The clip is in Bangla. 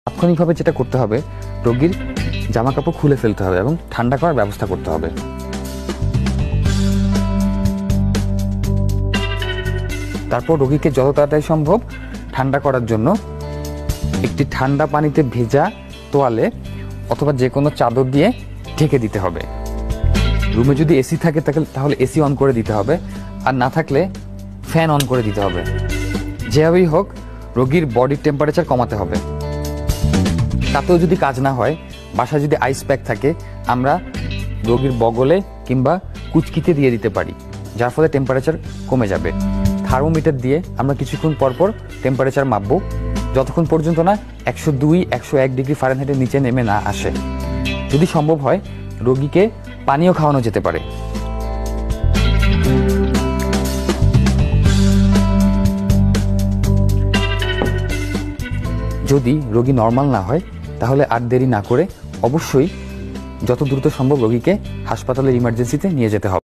তাৎক্ষণিকভাবে যেটা করতে হবে, রোগীর জামা কাপড় খুলে ফেলতে হবে এবং ঠান্ডা করার ব্যবস্থা করতে হবে। তারপর রোগীকে যত তাড়াতাড়ি সম্ভব ঠান্ডা করার জন্য একটি ঠান্ডা পানিতে ভেজা তোয়ালে অথবা যে কোনো চাদর দিয়ে ঢেকে দিতে হবে। রুমে যদি এসি থাকে তাহলে এসি অন করে দিতে হবে, আর না থাকলে ফ্যান অন করে দিতে হবে। যেভাবেই হোক রোগীর বডির টেম্পারেচার কমাতে হবে। তাতেও যদি কাজ না হয়, বাসায় যদি আইস প্যাক থাকে আমরা রোগীর বগলে কিংবা কুচকিতে দিয়ে দিতে পারি, যার ফলে টেম্পারেচার কমে যাবে। থার্মোমিটার দিয়ে আমরা কিছুক্ষণ পরপর টেম্পারেচার মাপবো, যতক্ষণ পর্যন্ত না 102-101 ডিগ্রি ফারেনহাইটের নিচে নেমে না আসে। যদি সম্ভব হয় রোগীকে পানীয় খাওয়ানো যেতে পারে। যদি রোগী নর্মাল না হয় তাহলে আর দেরি না করে অবশ্যই যত দ্রুত সম্ভব রোগীকে হাসপাতালের ইমার্জেন্সিতে নিয়ে যেতে হবে।